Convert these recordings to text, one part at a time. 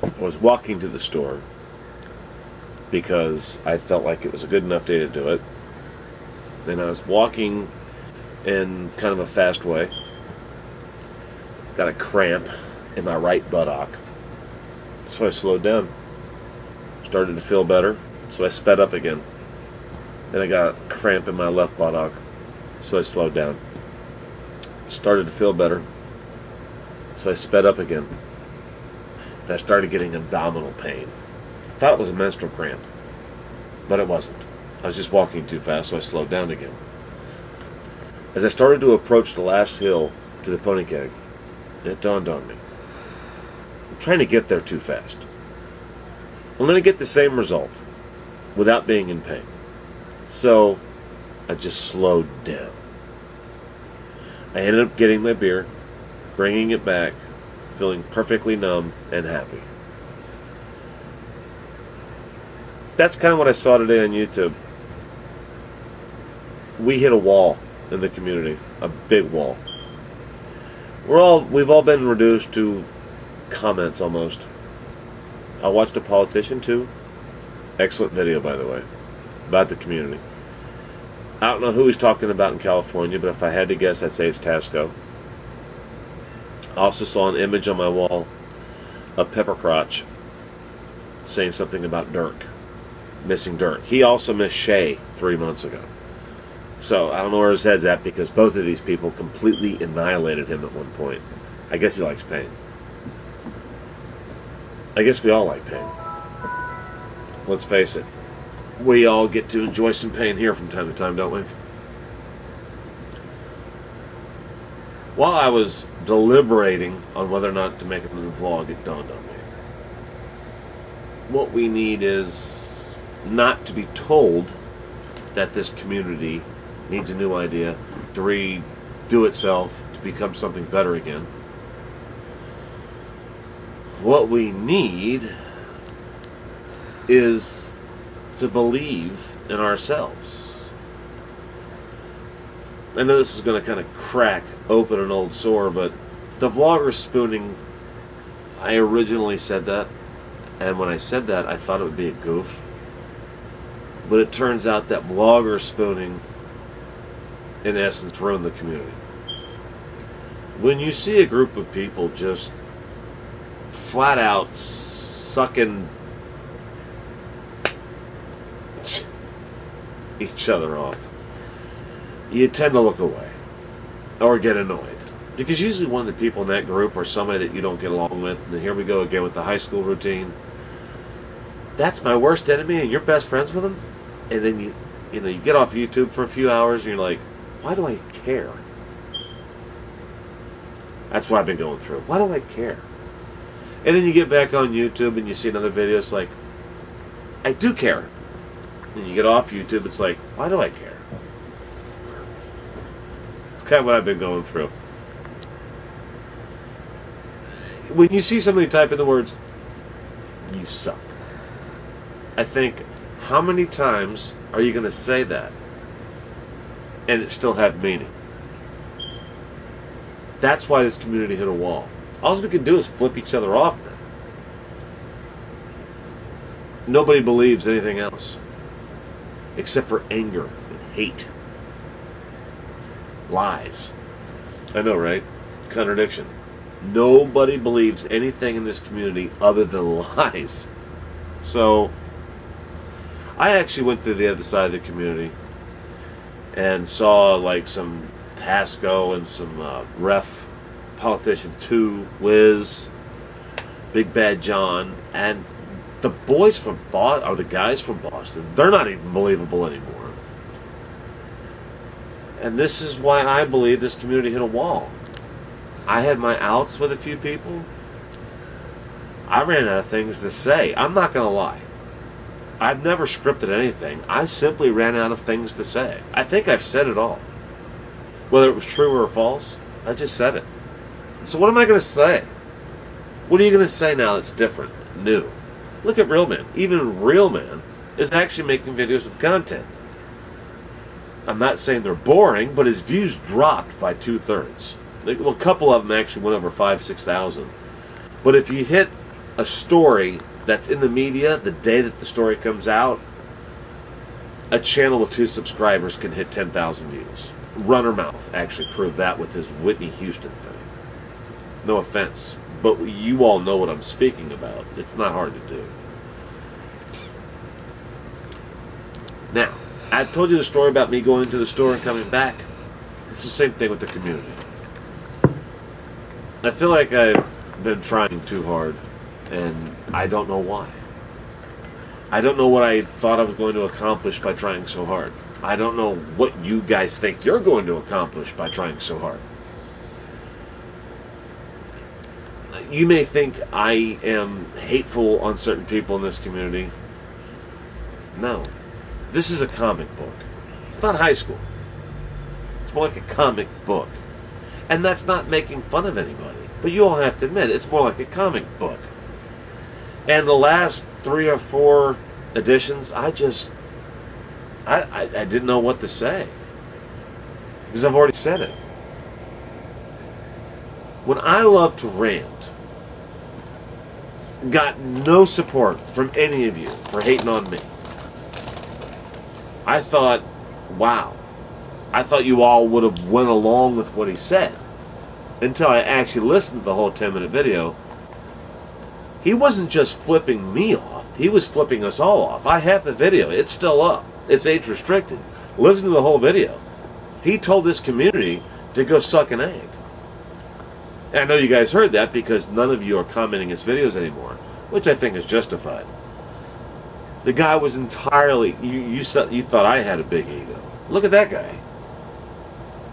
I was walking to the store because I felt like it was a good enough day to do it. Then I was walking in kind of a fast way. Got a cramp in my right buttock. So I slowed down. Started to feel better. So I sped up again. Then I got a cramp in my left buttock. So I slowed down. Started to feel better. So I sped up again. And I started getting abdominal pain. I thought it was a menstrual cramp. But it wasn't. I was just walking too fast, so I slowed down again. As I started to approach the last hill to the pony keg, it dawned on me. I'm trying to get there too fast. I'm going to get the same result without being in pain. So I just slowed down. I ended up getting my beer, bringing it back, feeling perfectly numb and happy. That's kind of what I saw today on YouTube. We hit a wall in the community, a big wall. We've all been reduced to comments almost. I watched a politician too. Excellent video, by the way, about the community. I don't know who he's talking about in California, but if I had to guess, I'd say it's Tasco. I also saw an image on my wall of Pepper Crotch saying something about Dirk, missing Dirk. He also missed Shay 3 months ago. So I don't know where his head's at because both of these people completely annihilated him at one point. I guess he likes pain. I guess we all like pain. Let's face it. We all get to enjoy some pain here from time to time, don't we? While I was deliberating on whether or not to make another vlog, it dawned on me. What we need is not to be told that this community needs a new idea to redo itself, to become something better again. What we need is to believe in ourselves. I know this is going to kind of crack open an old sore, but the vlogger spooning, I originally said that, and when I said that, I thought it would be a goof. But it turns out that vlogger spooning, in essence, ruined the community. When you see a group of people just flat out sucking each other off, you tend to look away or get annoyed. Because usually one of the people in that group are somebody that you don't get along with, and then here we go again with the high school routine. That's my worst enemy, and you're best friends with them? And then you get off YouTube for a few hours, and you're like, why do I care? That's what I've been going through. Why do I care? And then you get back on YouTube and you see another video, it's like, I do care. And you get off YouTube, it's like, why do I care? It's kind of what I've been going through. When you see somebody type in the words, you suck, I think, how many times are you going to say that and it still have meaning? That's why this community hit a wall. All we can do is flip each other off now. Nobody believes anything else except for anger and hate. Lies. I know, right? Contradiction. Nobody believes anything in this community other than lies. So, I actually went to the other side of the community and saw like some Tasco and some Ref Politician 2, Wiz, Big Bad John, and the boys from Boston, or the guys from Boston, they're not even believable anymore. And this is why I believe this community hit a wall. I had my outs with a few people. I ran out of things to say. I'm not going to lie. I've never scripted anything. I simply ran out of things to say. I think I've said it all. Whether it was true or false, I just said it. So what am I going to say? What are you going to say now that's different, new? Look at Real Man. Even Real Man is actually making videos with content. I'm not saying they're boring, but his views dropped by 2/3. Well, a couple of them actually went over 5,000, 6,000. But if you hit a story that's in the media the day that the story comes out, a channel with 2 subscribers can hit 10,000 views. Runner Mouth actually proved that with his Whitney Houston thing. No offense, but you all know what I'm speaking about. It's not hard to do. Now, I told you the story about me going to the store and coming back. It's the same thing with the community. I feel like I've been trying too hard, and I don't know why. I don't know what I thought I was going to accomplish by trying so hard. I don't know what you guys think you're going to accomplish by trying so hard. You may think I am hateful on certain people in this community. No. This is a comic book. It's not high school. It's more like a comic book. And that's not making fun of anybody. But you all have to admit, it's more like a comic book. And the last 3 or 4 editions, I didn't know what to say. Because I've already said it. When I Love to Rant got no support from any of you for hating on me, I thought, wow. I thought you all would have went along with what he said. Until I actually listened to the whole 10-minute video. He wasn't just flipping me off. He was flipping us all off. I have the video. It's still up. It's age restricted. Listen to the whole video. He told this community to go suck an egg. And I know you guys heard that because none of you are commenting his videos anymore, which I think is justified. The guy was entirely... You thought I had a big ego. Look at that guy.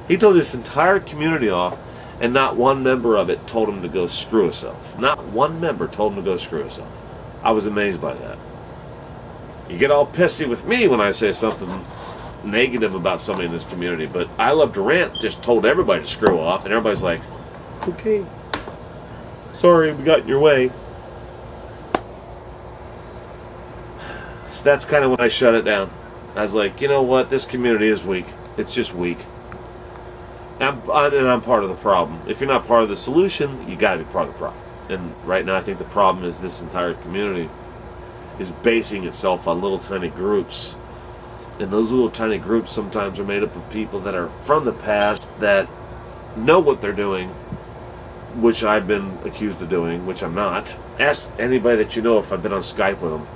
He told this entire community off, and not one member of it told him to go screw himself. Not one member told him to go screw himself. I was amazed by that. You get all pissy with me when I say something negative about somebody in this community, but I Love to Rant just told everybody to screw off, and everybody's like, okay, sorry we got in your way. So that's kind of when I shut it down. I was like, you know what, this community is weak. It's just weak. And I'm part of the problem. If you're not part of the solution, you got to be part of the problem. And right now I think the problem is this entire community is basing itself on little tiny groups. And those little tiny groups sometimes are made up of people that are from the past that know what they're doing, which I've been accused of doing, which I'm not. Ask anybody that you know if I've been on Skype with them.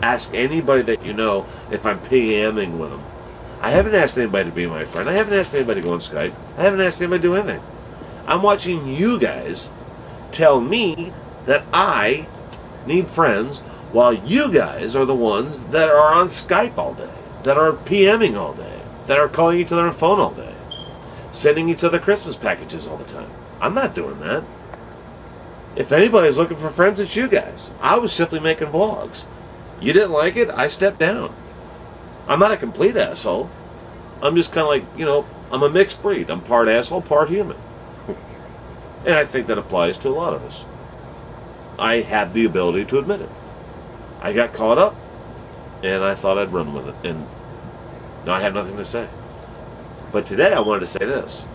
Ask anybody that you know if I'm PMing with them. I haven't asked anybody to be my friend. I haven't asked anybody to go on Skype. I haven't asked anybody to do anything. I'm watching you guys tell me that I need friends while you guys are the ones that are on Skype all day, that are PMing all day, that are calling each other on the phone all day, sending each other Christmas packages all the time. I'm not doing that. If anybody's looking for friends, it's you guys. I was simply making vlogs. You didn't like it, I stepped down. I'm not a complete asshole. I'm just kind of like, I'm a mixed breed. I'm part asshole, part human. And I think that applies to a lot of us. I have the ability to admit it. I got caught up, and I thought I'd run with it. And now I have nothing to say. But today I wanted to say this.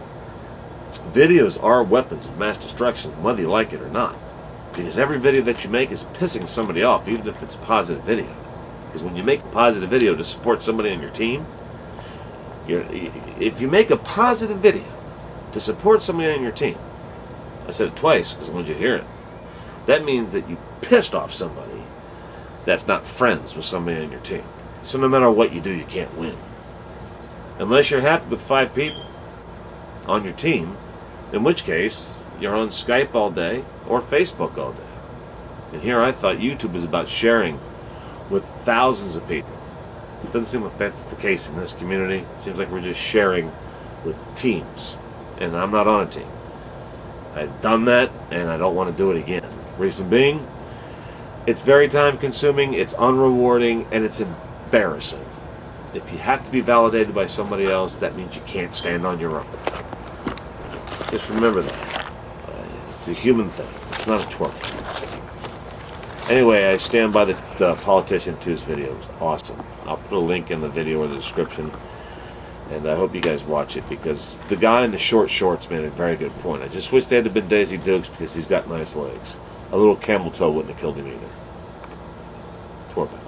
Videos are weapons of mass destruction, whether you like it or not. Because every video that you make is pissing somebody off, even if it's a positive video. Because when you make a positive video to support somebody on your team, if you make a positive video to support somebody on your team, I said it twice because I wanted you to hear it, that means that you pissed off somebody that's not friends with somebody on your team. So no matter what you do, you can't win. Unless you're happy with 5 people on your team, in which case you're on Skype all day or Facebook all day. And here I thought YouTube was about sharing with thousands of people. It doesn't seem like that's the case in this community. It seems like we're just sharing with teams. And I'm not on a team. I've done that, and I don't want to do it again. Reason being, it's very time consuming, it's unrewarding, and it's embarrassing. If you have to be validated by somebody else, that means you can't stand on your own. Just remember that. It's a human thing. It's not a twerk. Anyway, I stand by the Politician 2's video. It was awesome. I'll put a link in the video or the description. And I hope you guys watch it because the guy in the short shorts made a very good point. I just wish they had been Daisy Dukes because he's got nice legs. a little camel toe wouldn't have killed him either. It's horrible.